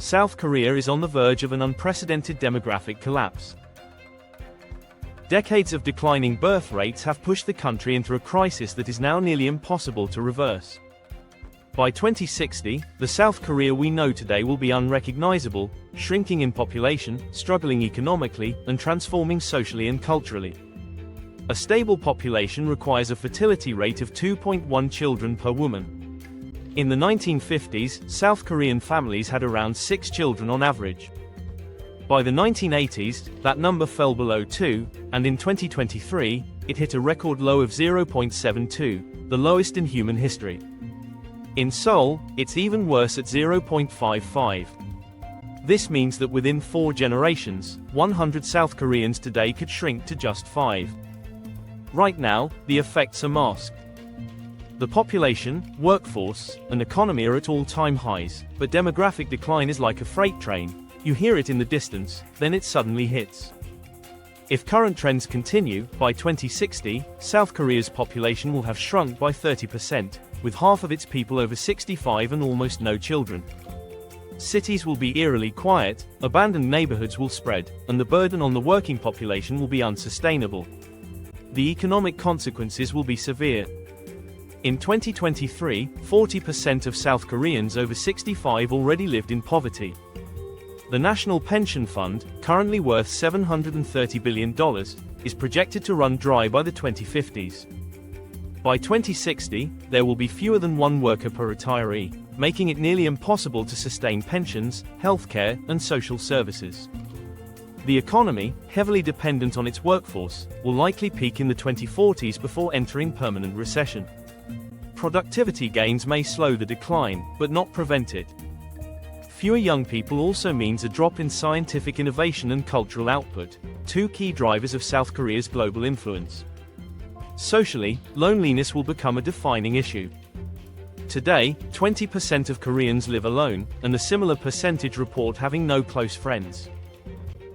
South Korea is on the verge of an unprecedented demographic collapse. Decades of declining birth rates have pushed the country into a crisis that is now nearly impossible to reverse. By 2060, the South Korea we know today will be unrecognizable, shrinking in population, struggling economically, and transforming socially and culturally. A stable population requires a fertility rate of 2.1 children per woman. In the 1950s, South Korean families had around 6 children on average. By the 1980s, that number fell below 2, and in 2023, it hit a record low of 0.72, the lowest in human history. In Seoul, it's even worse at 0.55. This means that within 4 generations, 100 South Koreans today could shrink to just 5. Right now, the effects are masked. The population, workforce, and economy are at all-time highs, but demographic decline is like a freight train. You hear it in the distance, then it suddenly hits. If current trends continue, by 2060, South Korea's population will have shrunk by 30%, with half of its people over 65 and almost no children. Cities will be eerily quiet, abandoned neighborhoods will spread, and the burden on the working population will be unsustainable. The economic consequences will be severe. In 2023, 40% of South Koreans over 65 already lived in poverty. The National Pension Fund, currently worth $730 billion, is projected to run dry by the 2050s. By 2060, there will be fewer than 1 worker per retiree, making it nearly impossible to sustain pensions, healthcare, and social services. The economy, heavily dependent on its workforce, will likely peak in the 2040s before entering permanent recession. Productivity gains may slow the decline, but not prevent it. Fewer young people also means a drop in scientific innovation and cultural output, 2 key drivers of South Korea's global influence. Socially, loneliness will become a defining issue. Today, 20% of Koreans live alone, and a similar percentage report having no close friends.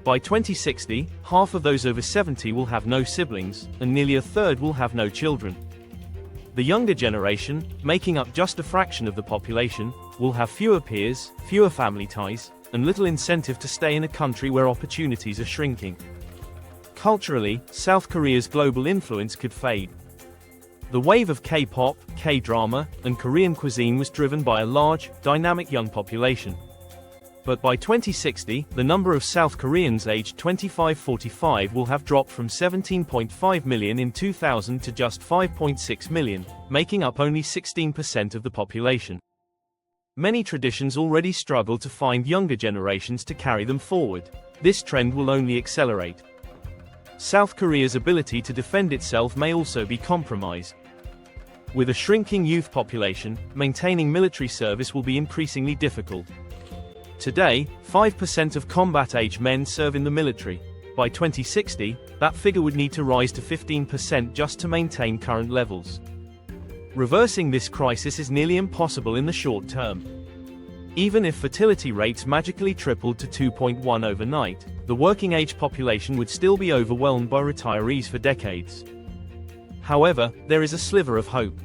By 2060, half of those over 70 will have no siblings, and nearly a third will have no children. The younger generation, making up just a fraction of the population, will have fewer peers, fewer family ties, and little incentive to stay in a country where opportunities are shrinking. Culturally, South Korea's global influence could fade. The wave of K-pop, K-drama, and Korean cuisine was driven by a large, dynamic young population. But by 2060, the number of South Koreans aged 25-45 will have dropped from 17.5 million in 2000 to just 5.6 million, making up only 16% of the population. Many traditions already struggle to find younger generations to carry them forward. This trend will only accelerate. South Korea's ability to defend itself may also be compromised. With a shrinking youth population, maintaining military service will be increasingly difficult. Today, 5% of combat-age men serve in the military. By 2060, that figure would need to rise to 15% just to maintain current levels. Reversing this crisis is nearly impossible in the short term. Even if fertility rates magically tripled to 2.1 overnight, the working-age population would still be overwhelmed by retirees for decades. However, there is a sliver of hope.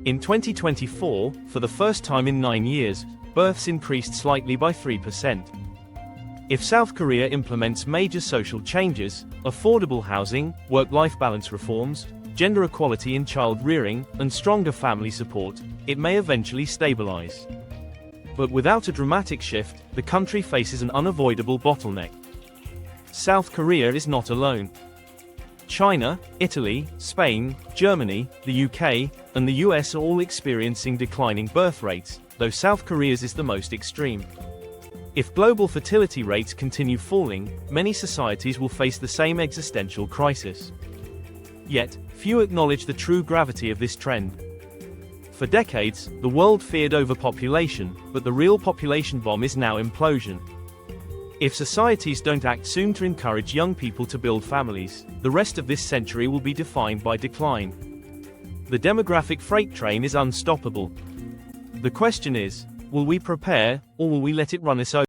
In 2024, for the first time in 9 years, births increased slightly by 3%. If South Korea implements major social changes, affordable housing, work-life balance reforms, gender equality in child rearing, and stronger family support, it may eventually stabilize. But without a dramatic shift, the country faces an unavoidable bottleneck. South Korea is not alone. China, Italy, Spain, Germany, the UK, and the US are all experiencing declining birth rates, though South Korea's is the most extreme. If global fertility rates continue falling, many societies will face the same existential crisis. Yet, few acknowledge the true gravity of this trend. For decades, the world feared overpopulation, but the real population bomb is now implosion. If societies don't act soon to encourage young people to build families, the rest of this century will be defined by decline. The demographic freight train is unstoppable. The question is, will we prepare, or will we let it run us over?